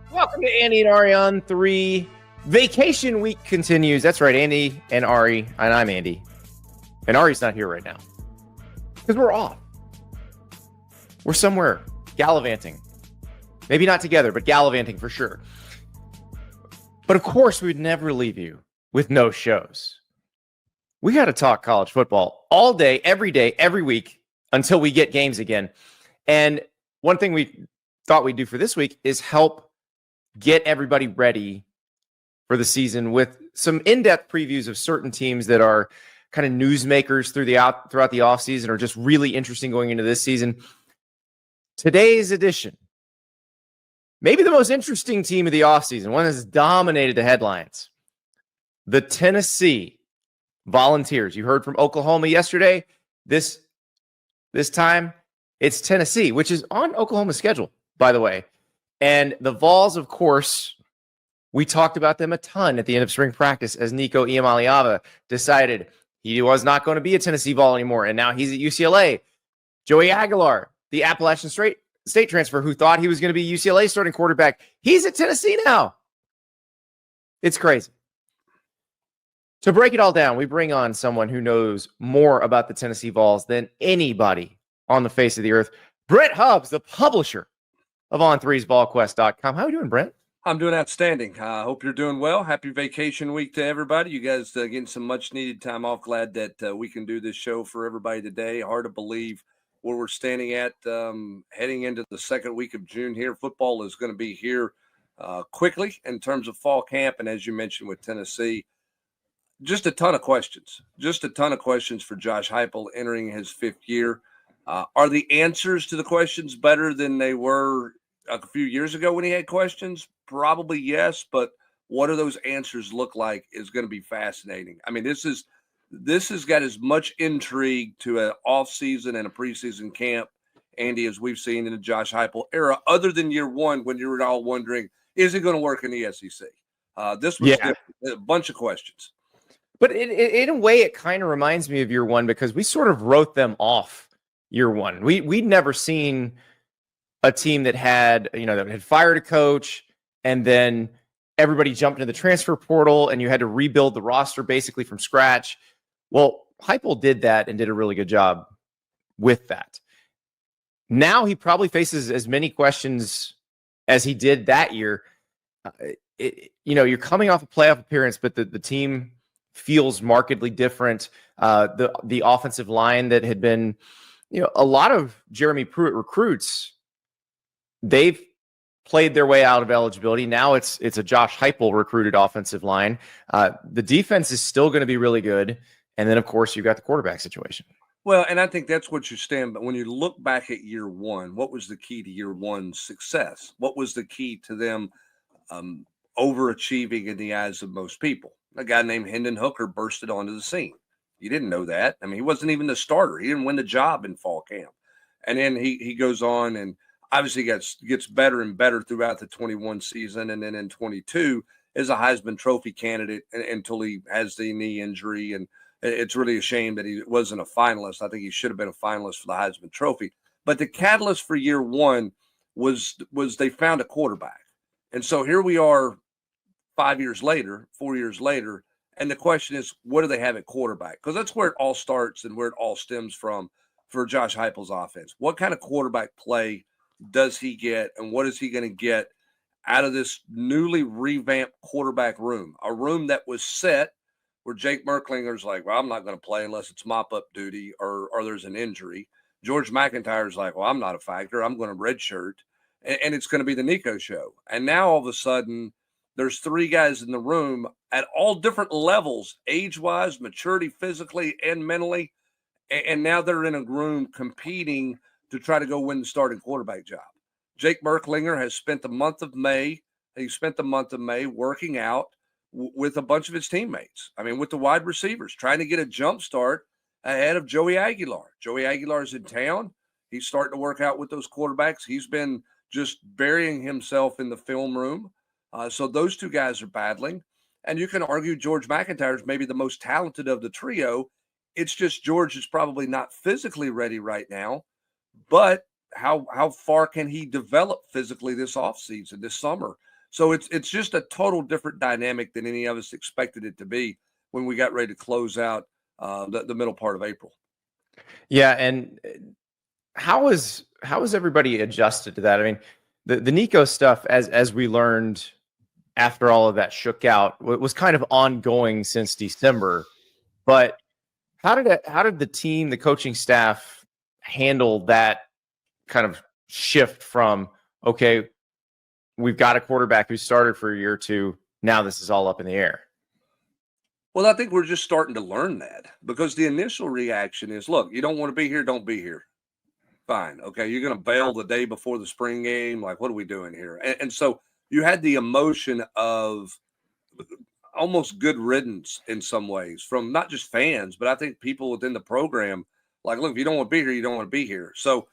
Welcome to Andy and Ari On3. Vacation week continues. That's right, Andy and Ari, and I'm Andy. And Ari's not here right now because we're off. We're somewhere gallivanting. Maybe not together, but gallivanting for sure. But of course, we'd never leave you with no shows. We got to talk college football all day, every week until we get games again. And one thing we thought we'd do for this week is help get everybody ready for the season with some in-depth previews of certain teams that are kind of newsmakers throughout the offseason or just really interesting going into this season. Today's edition, maybe the most interesting team of the offseason, one that's dominated the headlines, the Tennessee Volunteers. You heard from Oklahoma yesterday. This time, it's Tennessee, which is on Oklahoma's schedule, by the way. And the Vols, of course, we talked about them a ton at the end of spring practice as Nico Iamaleava decided he was not going to be a Tennessee Vol anymore, and now he's at UCLA. Joey Aguilar, the Appalachian State transfer who thought he was going to be UCLA starting quarterback, he's at Tennessee now. It's crazy. To break it all down, we bring on someone who knows more about the Tennessee Vols than anybody on the face of the earth. Brent Hubbs, the publisher of On3's VolQuest.com. How are you doing, Brent? I'm doing outstanding. I hope you're doing well. Happy vacation week to everybody. You guys getting some much needed time off. Glad that we can do this show for everybody today. Hard to believe where we're standing at heading into the second week of June here. Football is going to be here quickly in terms of fall camp. And as you mentioned with Tennessee, just a ton of questions. Just a ton of questions for Josh Heupel entering his fifth year. Are the answers to the questions better than they were a few years ago when he had questions? Probably yes, but what do those answers look like is going to be fascinating. I mean, this has got as much intrigue to an offseason and a preseason camp, Andy, as we've seen in the Josh Heupel era, other than year one when you were all wondering, is it going to work in the SEC? This was a bunch of questions. But in a way, it kind of reminds me of year one because we sort of wrote them off year one. We'd never seen a team that had fired a coach and then everybody jumped into the transfer portal and you had to rebuild the roster basically from scratch. Well, Heupel did that and did a really good job with that. Now he probably faces as many questions as he did that year. You're coming off a playoff appearance, but the team feels markedly different. The offensive line that had been, a lot of Jeremy Pruitt recruits, they've played their way out of eligibility. Now it's a Josh Heupel recruited offensive line. The defense is still going to be really good. And then, of course, you've got the quarterback situation. Well, and I think that's what you stand. But when you look back at year one, what was the key to year one's success? What was the key to them overachieving in the eyes of most people? A guy named Hendon Hooker bursted onto the scene. You didn't know that. I mean, he wasn't even the starter. He didn't win the job in fall camp. And then he goes on and obviously gets better and better throughout the 21 season. And then in 22 is a Heisman Trophy candidate until he has the knee injury. And it's really a shame that he wasn't a finalist. I think he should have been a finalist for the Heisman Trophy. But the catalyst for year one was they found a quarterback. And so here we are 4 years later, and the question is, what do they have at quarterback? Because that's where it all starts and where it all stems from for Josh Heupel's offense. What kind of quarterback play does he get, and what is he going to get out of this newly revamped quarterback room? A room that was set where Jake Merklinger's like, well, I'm not going to play unless it's mop-up duty or there's an injury. George McIntyre's like, well, I'm not a factor. I'm going to redshirt. And it's going to be the Nico show. And now all of a sudden, there's three guys in the room at all different levels, age-wise, maturity, physically, and mentally. And now they're in a room competing to try to go win the starting quarterback job. Jake Merklinger has spent the month of May working out with a bunch of his teammates. I mean, with the wide receivers, trying to get a jump start ahead of Joey Aguilar. Joey Aguilar's in town. He's starting to work out with those quarterbacks. He's been just burying himself in the film room. So those two guys are battling. And you can argue George McIntyre is maybe the most talented of the trio. It's just George is probably not physically ready right now. But how far can he develop physically this offseason, this summer? So it's just a total different dynamic than any of us expected it to be when we got ready to close out the middle part of April. Yeah, and how is everybody adjusted to that? I mean, the Nico stuff, as we learned after all of that shook out, was kind of ongoing since December. But how did the team, the coaching staff, handle that kind of shift from, okay, we've got a quarterback who started for a year or two, now this is all up in the air? Well, I think we're just starting to learn that, because the initial reaction is, look, you don't want to be here, don't be here. Fine. Okay. You're going to bail the day before the spring game. Like, what are we doing here? And so you had the emotion of almost good riddance in some ways from not just fans, but I think people within the program. Like, look, if you don't want to be here, you don't want to be here. So,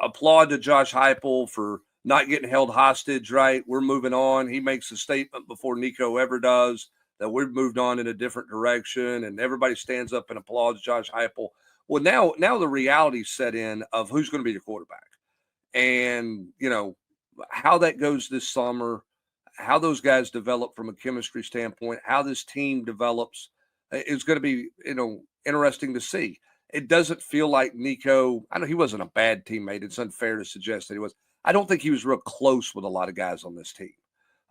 applaud to Josh Heupel for not getting held hostage, right? We're moving on. He makes a statement before Nico ever does that we've moved on in a different direction, and everybody stands up and applauds Josh Heupel. Well, now the reality set in of who's going to be the quarterback, and how that goes this summer, how those guys develop from a chemistry standpoint, how this team develops is going to be interesting to see. It doesn't feel like Nico. I know he wasn't a bad teammate. It's unfair to suggest that he was. I don't think he was real close with a lot of guys on this team.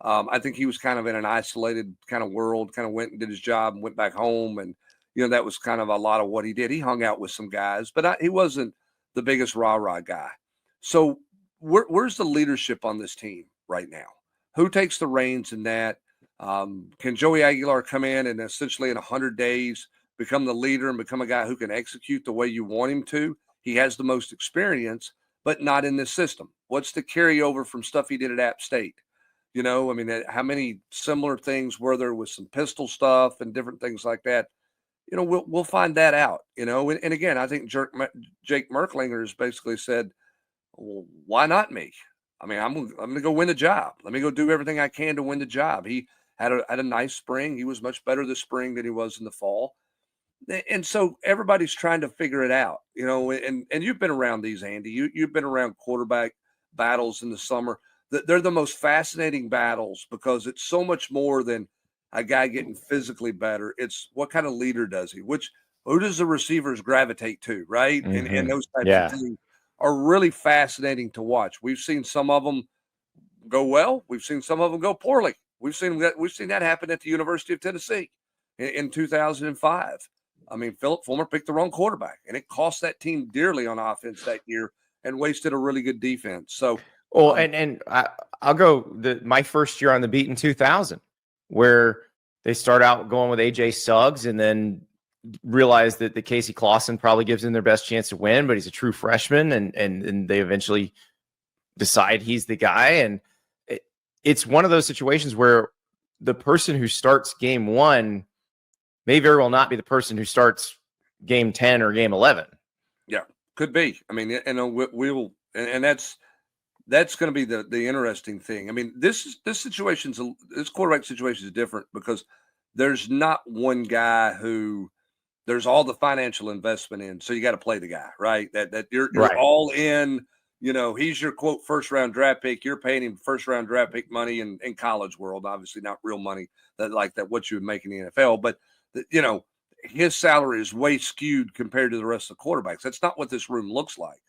I think he was kind of in an isolated kind of world, kind of went and did his job and went back home. And, that was kind of a lot of what he did. He hung out with some guys, but he wasn't the biggest rah-rah guy. So where's the leadership on this team right now? Who takes the reins in that? Can Joey Aguilar come in and essentially in 100 days become the leader and become a guy who can execute the way you want him to? He has the most experience, but not in this system. What's the carryover from stuff he did at App State? How many similar things were there with some pistol stuff and different things like that? We'll find that out, and again, I think Jake Merklinger has basically said, well, why not me? I mean, I'm going to go win the job. Let me go do everything I can to win the job. He had a nice spring. He was much better this spring than he was in the fall. And so everybody's trying to figure it out, and you've been around these, Andy. You've been around quarterback battles in the summer. They're the most fascinating battles because it's so much more than a guy getting physically better. It's what kind of leader does he? Who does the receivers gravitate to, right? Mm-hmm. And those types of things are really fascinating to watch. We've seen some of them go well. We've seen some of them go poorly. We've seen that happen at the University of Tennessee in 2005. I mean, Philip Fulmer picked the wrong quarterback, and it cost that team dearly on offense that year and wasted a really good defense. So, well, I'll go my first year on the beat in 2000, where they start out going with AJ Suggs and then realize that the Casey Clausen probably gives them their best chance to win, but he's a true freshman, and they eventually decide he's the guy. And it's one of those situations where the person who starts game 1 may very well not be the person who starts game 10 or game 11. Yeah, could be. I mean, we'll, and that's going to be the interesting thing. I mean, this quarterback situation is different because there's not one guy who there's all the financial investment in. So you got to play the guy, right? That you're Right. all in. He's your quote first round draft pick. You're paying him first round draft pick money in college world, obviously not real money that what you would make in the NFL, but his salary is way skewed compared to the rest of the quarterbacks. That's not what this room looks like.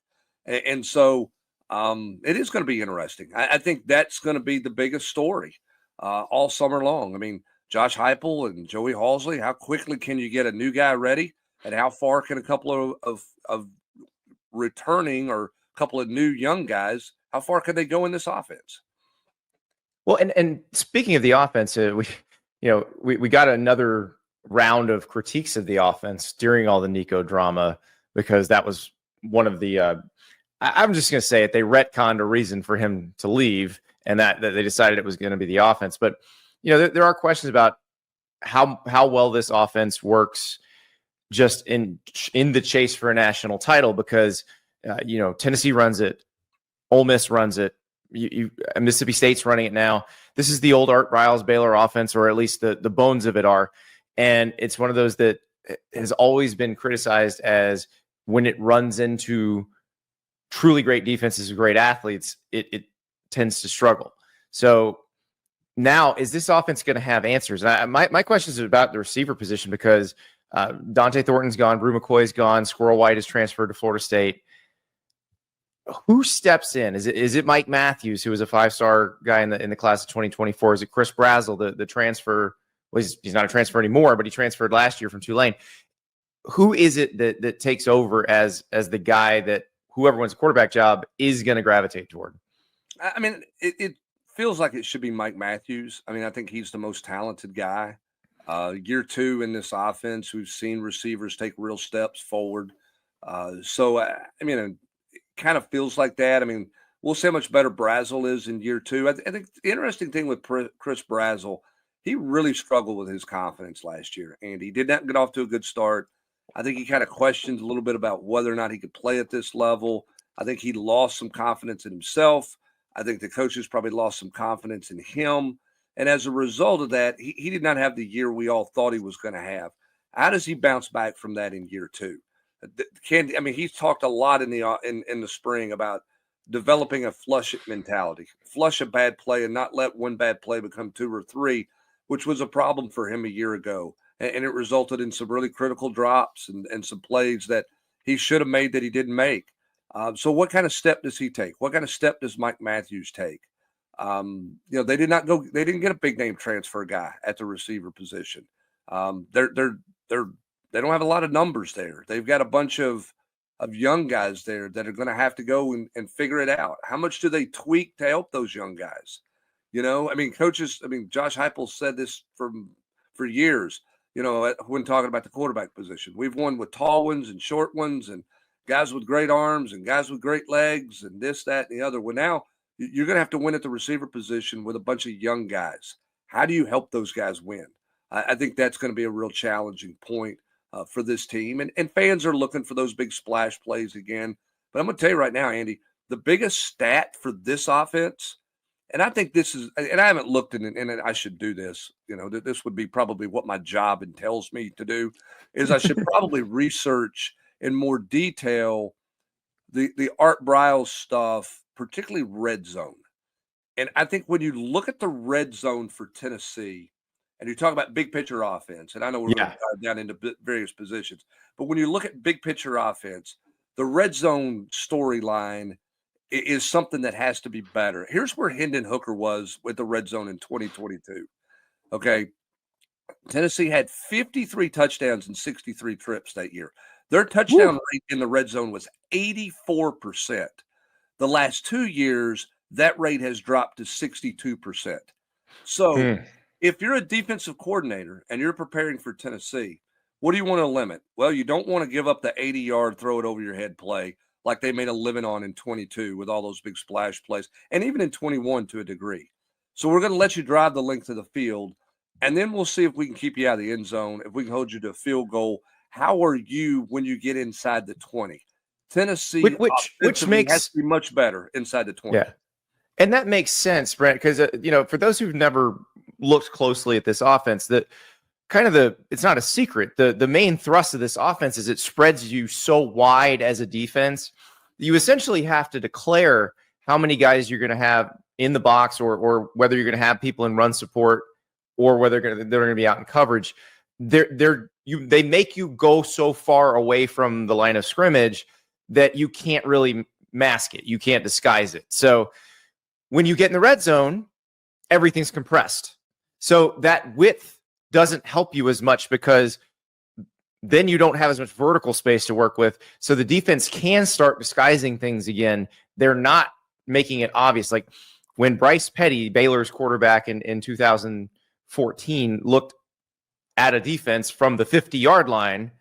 And so it is going to be interesting. I think that's going to be the biggest story all summer long. I mean, Josh Heupel and Joey Halsley, how quickly can you get a new guy ready, and how far can a couple of returning or a couple of new young guys, how far could they go in this offense? Well, and speaking of the offense, we got another round of critiques of the offense during all the Nico drama, because that was one of the I'm just going to say it. They retconned a reason for him to leave, and that they decided it was going to be the offense. But there are questions about how well this offense works just in the chase for a national title, because Tennessee runs it, Ole Miss runs it, Mississippi State's running it now. This is the old Art Briles Baylor offense, or at least the bones of it are, and it's one of those that has always been criticized as when it runs into truly great defenses and great athletes, it tends to struggle. So Now, is this offense going to have answers? And my question is about the receiver position because Dante Thornton's gone, Brew McCoy's gone, Squirrel White is transferred to Florida State. Who steps in? Is it Mike Matthews, who was a 5-star guy in the class of 2024? Is it Chris Brazel, the transfer? Well, he's not a transfer anymore, but he transferred last year from Tulane. Who is it that takes over as the guy that whoever wins the quarterback job is going to gravitate toward? I mean, it feels like it should be Mike Matthews. I mean, I think he's the most talented guy. Year 2 in this offense, we've seen receivers take real steps forward. I mean, it kind of feels like that. I mean, we'll see how much better Brazel is in year 2. I think the interesting thing with Chris Brazel, he really struggled with his confidence last year, and he did not get off to a good start. I think he kind of questioned a little bit about whether or not he could play at this level. I think he lost some confidence in himself. I think the coaches probably lost some confidence in him. And as a result of that, he did not have the year we all thought he was going to have. How does he bounce back from that in year 2? He's talked a lot in the spring about developing a flush it mentality, flush a bad play and not let one bad play become 2 or 3, which was a problem for him a year ago. And it resulted in some really critical drops and some plays that he should have made that he didn't make. So what kind of step does he take? What kind of step does Mike Matthews take? They didn't get a big name transfer guy at the receiver position. They don't have a lot of numbers there. They've got a bunch of young guys there that are going to have to go and figure it out. How much do they tweak to help those young guys? Coaches, Josh Heupel said this for years, when talking about the quarterback position. We've won with tall ones and short ones and guys with great arms and guys with great legs and this, that, and the other. Well, now you're going to have to win at the receiver position with a bunch of young guys. How do you help those guys win? I think that's going to be a real challenging point for this team. And fans are looking for those big splash plays again. But I'm going to tell you right now, Andy, the biggest stat for this offense, and I think this is, and I haven't looked in, and I should do this, this would be probably what my job entails me to do, is I should probably research in more detail the Art Briles stuff, particularly red zone. And I think when you look at the red zone for Tennessee, and you talk about big picture offense, and I know we're going to dive down into various positions, but when you look at big picture offense, the red zone storyline is something that has to be better. Here's where Hendon Hooker was with the red zone in 2022. Okay. Tennessee had 53 touchdowns and 63 trips that year. Their touchdown rate in the red zone was 84%. The last 2 years, that rate has dropped to 62%. So if you're a defensive coordinator and you're preparing for Tennessee, what do you want to limit? Well, you don't want to give up the 80-yard throw it over your head play like they made a living on in 22 with all those big splash plays, and even in 21 to a degree. So we're going to let you drive the length of the field, and then we'll see if we can keep you out of the end zone, if we can hold you to a field goal. How are you when you get inside the 20? Tennessee, which makes has to be much better inside the 20. Yeah. And that makes sense, Brent, because for those who've never looked closely at this offense, that it's not a secret. The main thrust of this offense is it spreads you so wide as a defense. You essentially have to declare how many guys you're going to have in the box, or whether you're going to have people in run support, or whether they're going to be out in coverage. They make you go so far away from the line of scrimmage that you can't really mask it. You can't disguise it. So when you get in the red zone, everything's compressed. So that width doesn't help you as much, because then you don't have as much vertical space to work with. So the defense can start disguising things again. They're not making it obvious. Like when Bryce Petty, Baylor's quarterback in 2014, looked at a defense from the 50-yard line,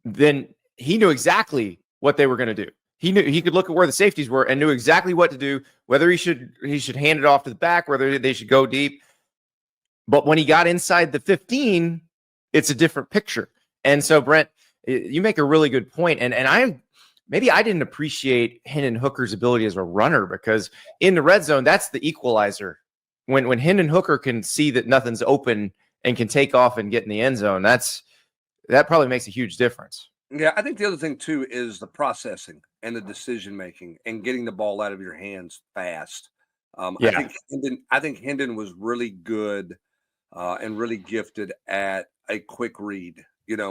then he knew exactly what they were going to do. He could look at where the safeties were and knew exactly what to do, whether he should hand it off to the back, whether they should go deep. But when he got inside the 15, it's a different picture. And so, Brent, you make a really good point. And I didn't appreciate Hendon Hooker's ability as a runner, because in the red zone, that's the equalizer. When Hendon Hooker can see that nothing's open and can take off and get in the end zone, that probably makes a huge difference. Yeah, I think the other thing, too, is the processing and the decision-making and getting the ball out of your hands fast. Yeah. I think Hendon was really good and really gifted at a quick read,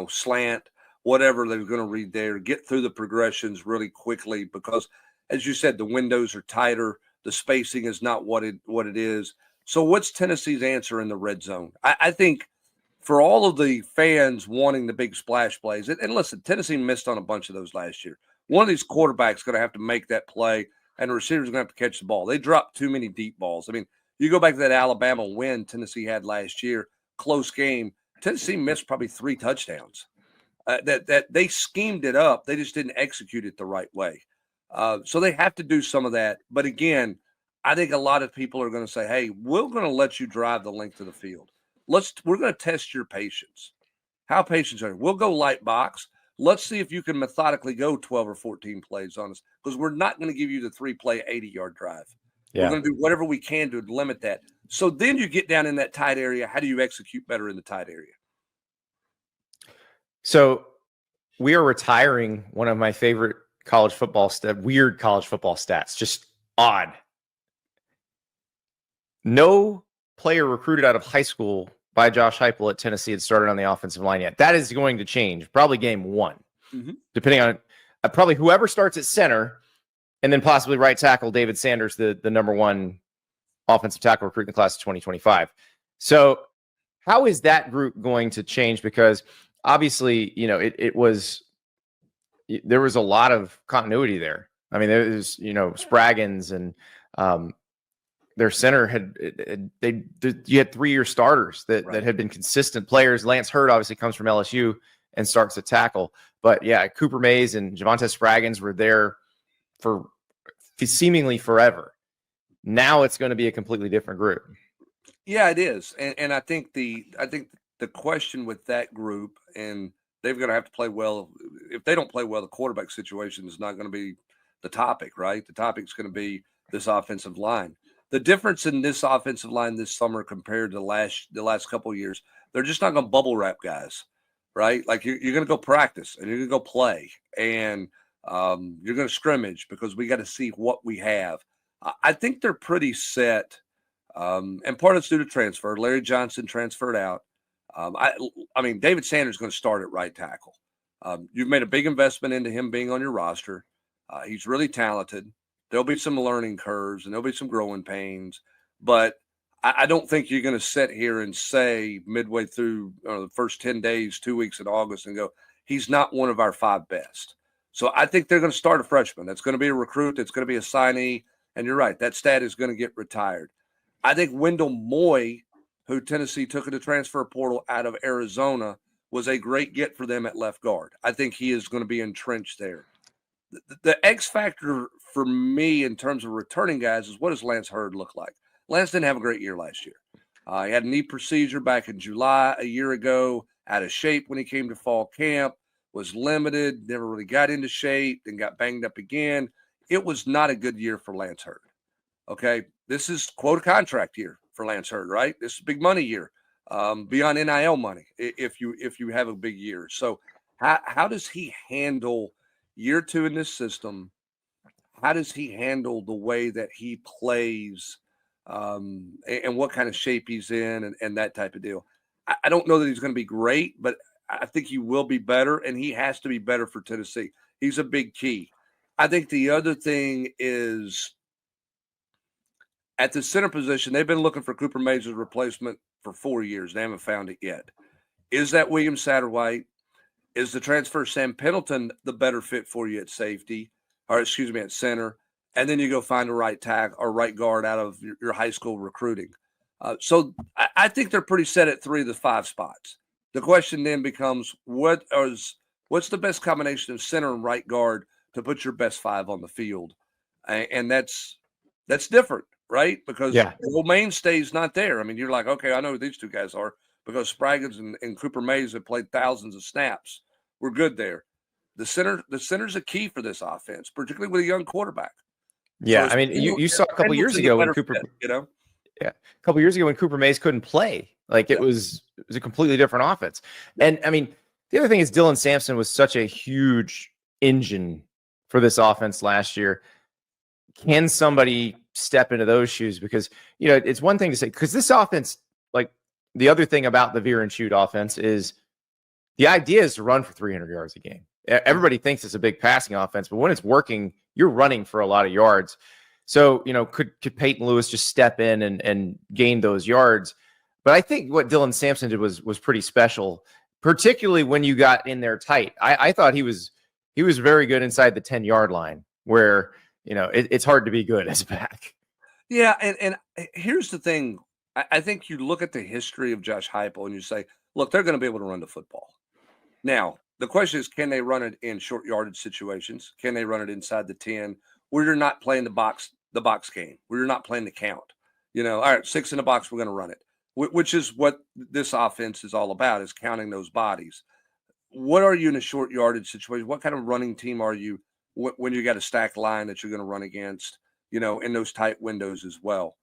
slant, whatever they were going to read there, get through the progressions really quickly because, as you said, the windows are tighter, the spacing is not what it is. So, what's Tennessee's answer in the red zone? I think for all of the fans wanting the big splash plays, and listen, Tennessee missed on a bunch of those last year. One of these quarterbacks going to have to make that play, and the receiver's going to have to catch the ball. They dropped too many deep balls. I mean, you go back to that Alabama win Tennessee had last year, close game. Tennessee missed probably 3 touchdowns. That they schemed it up. They just didn't execute it the right way. So they have to do some of that. But again, I think a lot of people are going to say, hey, we're going to let you drive the length of the field. We're going to test your patience. How patient are you? We'll go light box. Let's see if you can methodically go 12 or 14 plays on us because we're not going to give you the 3-play 80-yard drive. Yeah. We're going to do whatever we can to limit that. So then you get down in that tight area. How do you execute better in the tight area? So we are retiring one of my favorite college football weird college football stats, just odd. No player recruited out of high school by Josh Heupel at Tennessee had started on the offensive line yet. That is going to change, probably game 1, depending on probably whoever starts at center, and then possibly right tackle David Sanders, the number 1 offensive tackle recruit in the class of 2025. So how is that group going to change? Because obviously, there was a lot of continuity there. I mean, there was, Spraggins and their center you had 3-year starters that had been consistent players. Lance Hurd obviously comes from LSU and starts to tackle. But yeah, Cooper Mays and Javonte Spraggins were there for seemingly forever. Now it's going to be a completely different group. Yeah, it is. And I think the question with that group, and they're going to have to play well. If they don't play well, the quarterback situation is not going to be the topic, right? The topic is going to be this offensive line. The difference in this offensive line this summer compared to the last couple of years, they're just not going to bubble wrap guys, right? Like you're going to go practice and you're going to go play and you're going to scrimmage because we got to see what we have. I think they're pretty set. And part of it's due to transfer. Larry Johnson transferred out. I mean, David Sanders is going to start at right tackle. You've made a big investment into him being on your roster. He's really talented. There'll be some learning curves and there'll be some growing pains, but I don't think you're going to sit here and say midway through the first 10 days, 2 weeks in August and go, he's not one of our 5 best. So I think they're going to start a freshman. That's going to be a recruit. That's going to be a signee. And you're right. That stat is going to get retired. I think Wendell Moy, who Tennessee took in the transfer portal out of Arizona, was a great get for them at left guard. I think he is going to be entrenched there. The X factor for me in terms of returning guys is what does Lance Hurd look like? Lance didn't have a great year last year. He had a knee procedure back in July a year ago, out of shape when he came to fall camp, was limited, never really got into shape, then got banged up again. It was not a good year for Lance Hurd. Okay, this is quote a contract year for Lance Hurd, right? This is big money year, beyond NIL money if you have a big year. So how does he handle year 2 in this system? How does he handle the way that he plays and what kind of shape he's in and that type of deal? I don't know that he's going to be great, but I think he will be better, and he has to be better for Tennessee. He's a big key. I think the other thing is at the center position, they've been looking for Cooper Mays' replacement for 4 years. They haven't found it yet. Is that William Satterwhite? Is the transfer Sam Pendleton the better fit for you at safety, or excuse me, at center? And then you go find a right tackle or right guard out of your high school recruiting. So I think they're pretty set at 3 of the 5 spots. The question then becomes, what's the best combination of center and right guard to put your best 5 on the field? And that's different, right? Because the old mainstay's not there. I mean, you're like, okay, I know who these 2 guys are because Spraggins and Cooper Mays have played thousands of snaps. We're good there. The center's a key for this offense, particularly with a young quarterback. Yeah, so I mean, you saw a couple years ago when Cooper, a couple years ago when Cooper Mays couldn't play, like it was a completely different offense. And I mean, the other thing is Dylan Sampson was such a huge engine for this offense last year. Can somebody step into those shoes because, it's one thing to say, because this offense, like the other thing about the veer and shoot offense is the idea is to run for 300 yards a game. Everybody thinks it's a big passing offense, but when it's working, you're running for a lot of yards. So, could Peyton Lewis just step in and gain those yards? But I think what Dylan Sampson did was pretty special, particularly when you got in there tight. I thought he was very good inside the 10-yard line where, it's hard to be good as a back. Yeah, and here's the thing. I think you look at the history of Josh Heupel and you say, look, they're going to be able to run the football. Now, the question is, can they run it in short yardage situations? Can they run it inside the 10 where you're not playing the box game, where you're not playing the count? All right, 6 in the box, we're going to run it, which is what this offense is all about, is counting those bodies. What are you in a short yardage situation? What kind of running team are you when you got a stacked line that you're going to run against, in those tight windows as well?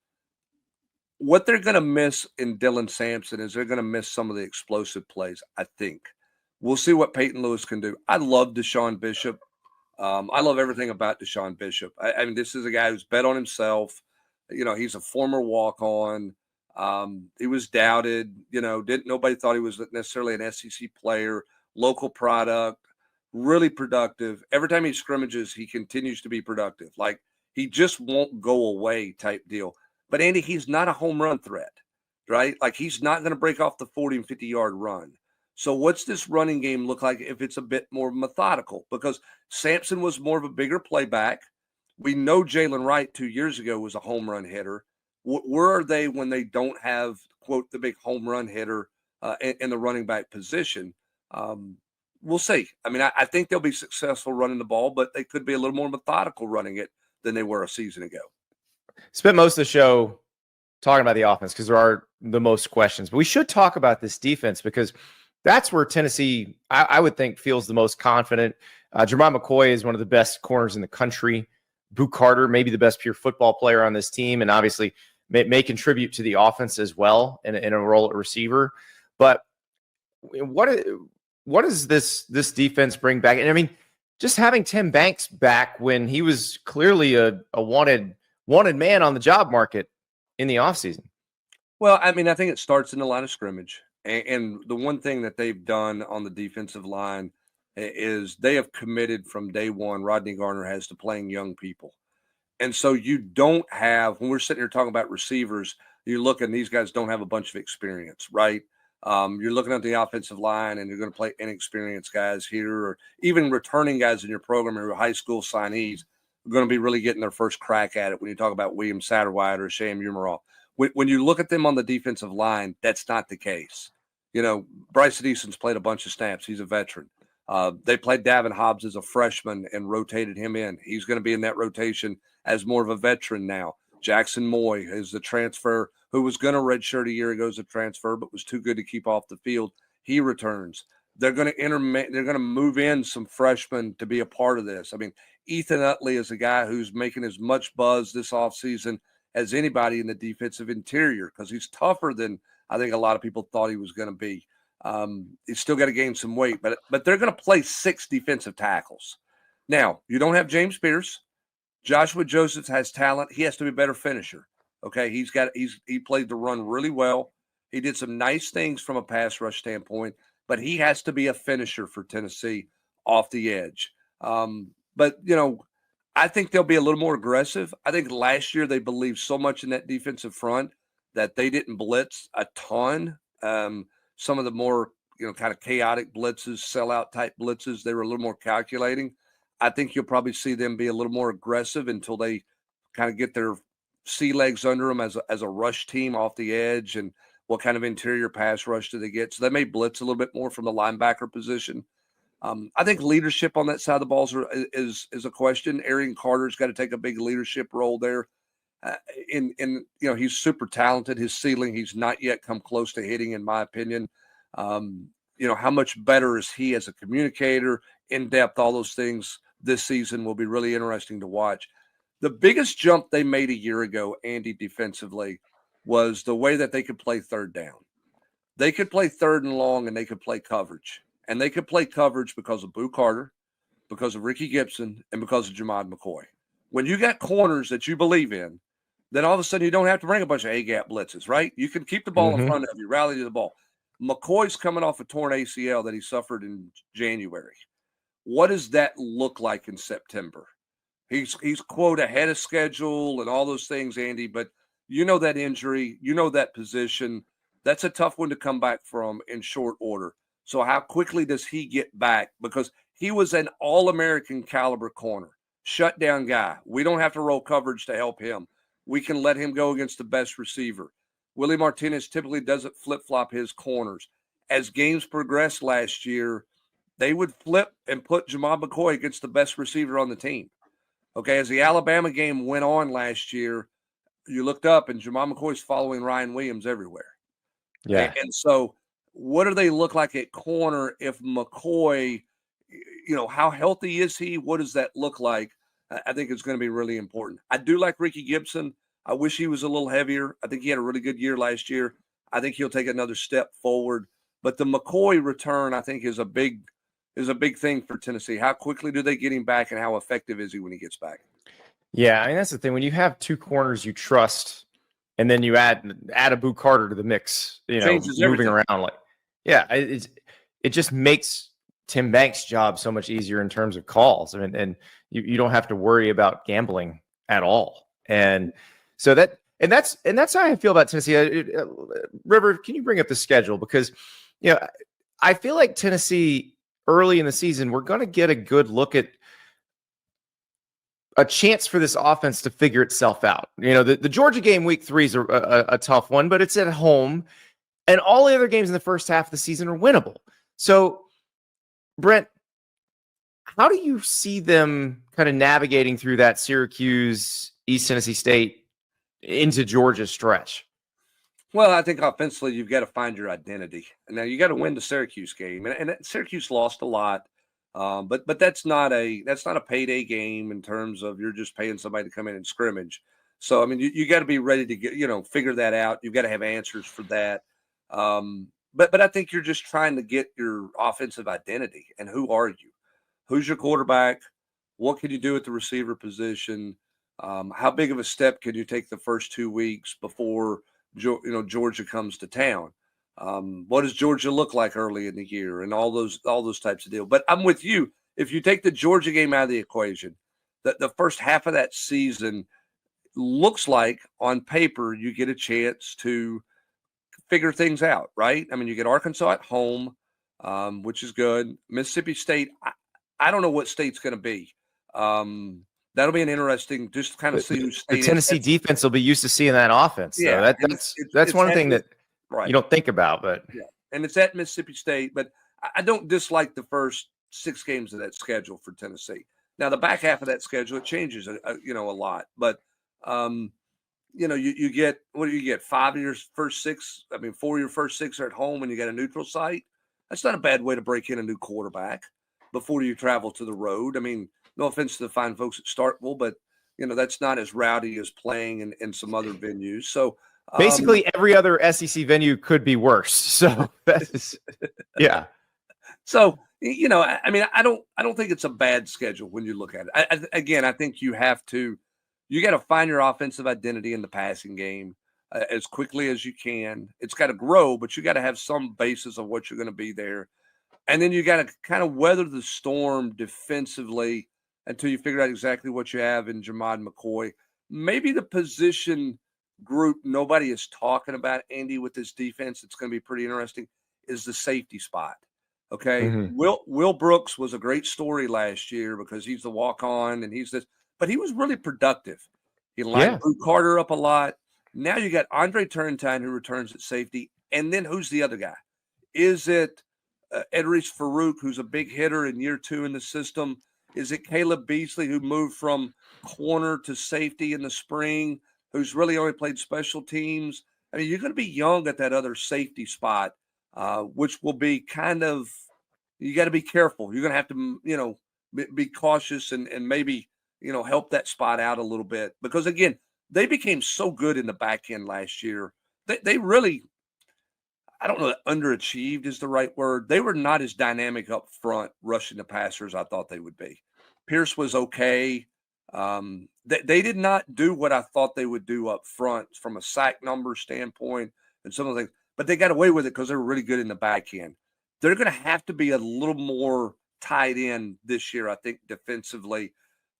What they're going to miss in Dylan Sampson is they're going to miss some of the explosive plays, I think. We'll see what Peyton Lewis can do. I love Deshaun Bishop. I love everything about Deshaun Bishop. I mean, this is a guy who's bet on himself. He's a former walk-on. He was doubted. Nobody thought he was necessarily an SEC player, local product, really productive. Every time he scrimmages, he continues to be productive. Like, he just won't go away type deal. But, Andy, he's not a home run threat, right? Like, he's not going to break off the 40 and 50-yard run. So what's this running game look like if it's a bit more methodical? Because Sampson was more of a bigger playback. We know Jalen Wright 2 years ago was a home run hitter. Where are they when they don't have, quote, the big home run hitter in the running back position? We'll see. I mean, I think they'll be successful running the ball, but they could be a little more methodical running it than they were a season ago. Spent most of the show talking about the offense because there are the most questions. But we should talk about this defense because that's where Tennessee, I would think, feels the most confident. Jermon McCoy is one of the best corners in the country. Boo Carter, maybe the best pure football player on this team, and obviously may contribute to the offense as well in a role at receiver. But what does this defense bring back? And I mean, just having Tim Banks back when he was clearly a wanted man on the job market in the offseason. Well, I mean, I think it starts in the line of scrimmage. And the one thing that they've done on the defensive line is they have committed from day one, Rodney Garner has, to playing young people. And so you don't have, when we're sitting here talking about receivers, you're looking, these guys don't have a bunch of experience, right? You're looking at the offensive line and you're going to play inexperienced guys here, or even returning guys in your program or high school signees are going to be really getting their first crack at it when you talk about William Satterwhite or Sham Umarov. When you look at them on the defensive line, that's not the case. Bryson Easton's played a bunch of snaps. He's a veteran. They played Davin Hobbs as a freshman and rotated him in. He's going to be in that rotation as more of a veteran now. Jackson Moy is the transfer who was going to redshirt a year ago as a transfer, but was too good to keep off the field. He returns. They're going to move in some freshmen to be a part of this. I mean, Ethan Utley is a guy who's making as much buzz this offseason as anybody in the defensive interior because he's tougher than I think a lot of people thought he was going to be. He's still got to gain some weight, but they're going to play 6 defensive tackles. Now, you don't have James Pierce. Joshua Josephs has talent. He has to be a better finisher. Okay, he played the run really well. He did some nice things from a pass rush standpoint, but he has to be a finisher for Tennessee off the edge. But I think they'll be a little more aggressive. I think last year they believed so much in that defensive front that they didn't blitz a ton. Some of the more, kind of chaotic blitzes, sellout type blitzes, they were a little more calculating. I think you'll probably see them be a little more aggressive until they kind of get their sea legs under them as a rush team off the edge, and what kind of interior pass rush do they get. So they may blitz a little bit more from the linebacker position. I think leadership on that side of the ball is a question. Arian Carter's got to take a big leadership role there. He's super talented. His ceiling, he's not yet come close to hitting, in my opinion. How much better is he as a communicator, in depth, all those things this season will be really interesting to watch. The biggest jump they made a year ago, Andy, defensively, was the way that they could play third down. They could play third and long, and they could play coverage. And they could play coverage because of Boo Carter, because of Ricky Gibson, and because of Jermon McCoy. When you got corners that you believe in, then all of a sudden you don't have to bring a bunch of A-gap blitzes, right? You can keep the ball in front of you, rally to the ball. McCoy's coming off a torn ACL that he suffered in January. What does that look like in September? He's quote ahead of schedule and all those things, Andy, but you know that injury, you know that position. That's a tough one to come back from in short order. So how quickly does he get back? Because he was an all-American caliber corner, shutdown guy. We don't have to roll coverage to help him. We can let him go against the best receiver. Willie Martinez typically doesn't flip-flop his corners. As games progressed last year, they would flip and put Jamal McCoy against the best receiver on the team. Okay, as the Alabama game went on last year, you looked up and Jamal McCoy's following Ryan Williams everywhere. Yeah. And so what do they look like at corner if McCoy, how healthy is he? What does that look like? I think it's going to be really important. I do like Ricky Gibson. I wish he was a little heavier. I think he had a really good year last year. I think he'll take another step forward. But the McCoy return, I think, is a big thing for Tennessee. How quickly do they get him back, and how effective is he when he gets back? Yeah, I mean, that's the thing. When you have two corners you trust, and then you add a Boo Carter to the mix, Changes moving everything. around, it just makes Tim Banks' job so much easier in terms of calls. I mean, and you don't have to worry about gambling at all. And so that's how I feel about Tennessee. River, can you bring up the schedule? Because I feel like Tennessee early in the season, we're going to get a good look at a chance for this offense to figure itself out. The Georgia game week 3 is a tough one, but it's at home, and all the other games in the first half of the season are winnable. So, Brent, how do you see them kind of navigating through that Syracuse, East Tennessee State into Georgia stretch? Well, I think offensively you've got to find your identity. Now you got to win the Syracuse game, and Syracuse lost a lot. But that's not a payday game in terms of you're just paying somebody to come in and scrimmage. So I mean, you got to be ready to get figure that out. You've got to have answers for that. But I think you're just trying to get your offensive identity and who are you? Who's your quarterback? What can you do at the receiver position? How big of a step can you take the first 2 weeks before Georgia comes to town? What does Georgia look like early in the year, and all those types of deals. But I'm with you. If you take the Georgia game out of the equation, the first half of that season looks like on paper you get a chance to figure things out, right? I mean, you get Arkansas at home, which is good. Mississippi State, I don't know what state's going to be. That'll be an interesting, just kind of see who the Tennessee defense will be used to seeing that offense. Yeah, that's one thing that right. you don't think about, but yeah, and it's at Mississippi State. But I don't dislike the first 6 games of that schedule for Tennessee. Now the back half of that schedule it changes, a lot. But you get, what do you get? 5 of your first 6. I mean, 4 of your first 6 are at home, and you got a neutral site. That's not a bad way to break in a new quarterback before you travel to the road. I mean, no offense to the fine folks at Starkville, but that's not as rowdy as playing in some other venues. So basically every other SEC venue could be worse. So that is, yeah. So, I mean, I don't think it's a bad schedule when you look at it. I think you got to find your offensive identity in the passing game as quickly as you can. It's got to grow, but you got to have some basis of what you're going to be there. And then you got to kind of weather the storm defensively until you figure out exactly what you have in Jamad McCoy. Maybe the position group nobody is talking about, Andy, with this defense, it's going to be pretty interesting, is the safety spot. Okay. Mm-hmm. Will Brooks was a great story last year because he's the walk-on and he's this, but he was really productive. He lined Drew Carter up a lot. Now you got Andre Turrentine who returns at safety. And then who's the other guy? Is it Edris Farouk, who's a big hitter in year 2 in the system? Is it Caleb Beasley, who moved from corner to safety in the spring, who's really only played special teams? I mean, you're going to be young at that other safety spot, which will be kind of, you got to be careful. You're going to have to, be cautious and maybe, help that spot out a little bit. Because, again, they became so good in the back end last year. They really, I don't know that underachieved is the right word. They were not as dynamic up front rushing the passer as I thought they would be. Pierce was okay. They did not do what I thought they would do up front from a sack number standpoint and some of the things, but they got away with it because they were really good in the back end. They're going to have to be a little more tied in this year, I think, defensively.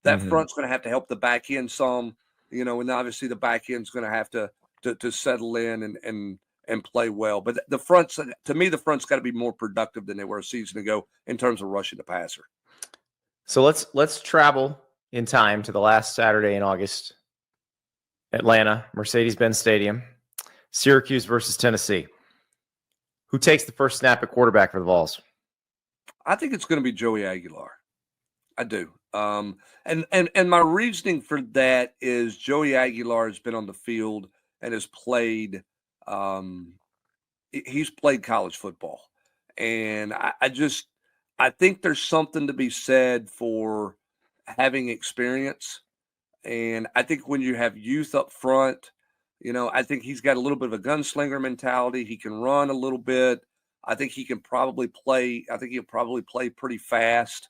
That front's going to have to help the back end some, and obviously the back end's going to have to settle in and play well. But the front's, to me, the front's got to be more productive than they were a season ago in terms of rushing the passer. So let's travel in time to the last Saturday in August. Atlanta, Mercedes-Benz Stadium, Syracuse versus Tennessee. Who takes the first snap at quarterback for the Vols? I think it's going to be Joey Aguilar. I do. And my reasoning for that is Joey Aguilar has been on the field and has played he's played college football. And I think there's something to be said for having experience. And I think when you have youth up front, I think he's got a little bit of a gunslinger mentality. He can run a little bit. I think he can probably play. I think he'll probably play pretty fast,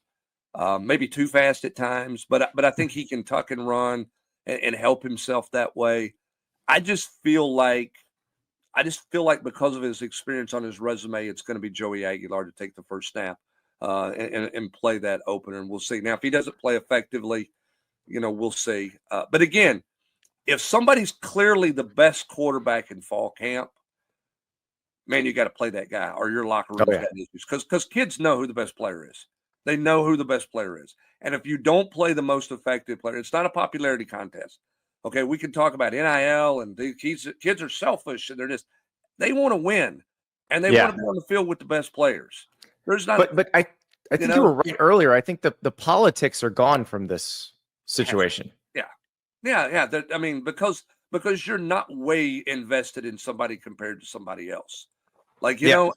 maybe too fast at times. But I think he can tuck and run and help himself that way. I just feel like because of his experience on his resume, it's going to be Joey Aguilar to take the first snap and play that opener. And we'll see. Now, if he doesn't play effectively, we'll see. But again, if somebody's clearly the best quarterback in fall camp, man, you got to play that guy or your locker room's got issues. Because kids know who the best player is. They know who the best player is. And if you don't play the most effective player, it's not a popularity contest. Okay, we can talk about NIL and the kids are selfish and they want to win. And they want to be on the field with the best players. There's not But I think you were right earlier. I think the politics are gone from this situation. Yeah. Because you're not way invested in somebody compared to somebody else. Like, you're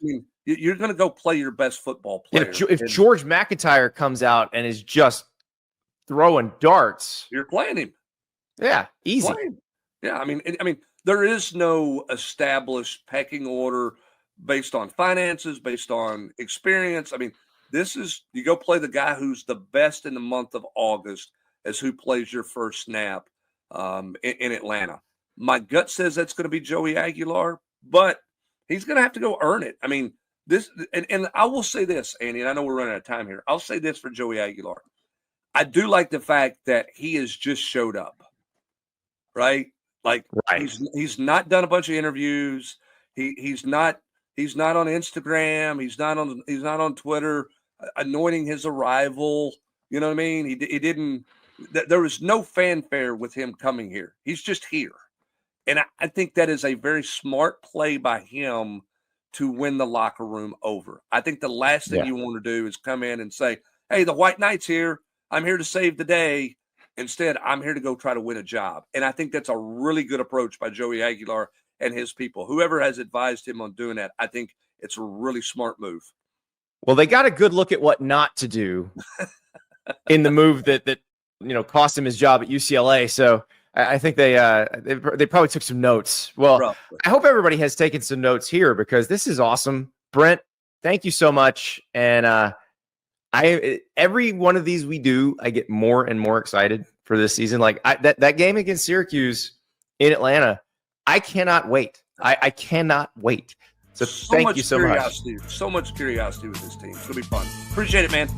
going to go play your best football player. If George McIntyre comes out and is just throwing darts, you're playing him. Yeah, easy. Yeah, I mean, there is no established pecking order based on finances, based on experience. I mean, you go play the guy who's the best in the month of August as who plays your first snap in Atlanta. My gut says that's going to be Joey Aguilar, but he's going to have to go earn it. I mean, and I will say this, Andy, and I know we're running out of time here. I'll say this for Joey Aguilar. I do like the fact that he has just showed up, right? Like he's not done a bunch of interviews. He's not on Instagram. He's not on Twitter anointing his arrival. You know what I mean? He didn't. There was no fanfare with him coming here. He's just here. And I think that is a very smart play by him to win the locker room over. I think the last thing you want to do is come in and say, hey, the White Knight's here. I'm here to save the day. Instead, I'm here to go try to win a job. And I think that's a really good approach by Joey Aguilar and his people. Whoever has advised him on doing that, I think it's a really smart move. Well, they got a good look at what not to do in the move that cost him his job at UCLA. So I think they probably took some notes. Well, roughly. I hope everybody has taken some notes here because this is awesome. Brent, thank you so much. And every one of these we do, I get more and more excited for this season. Like that game against Syracuse in Atlanta, I cannot wait. I cannot wait. So thank you so much. So much curiosity with this team. It's going to be fun. Appreciate it, man.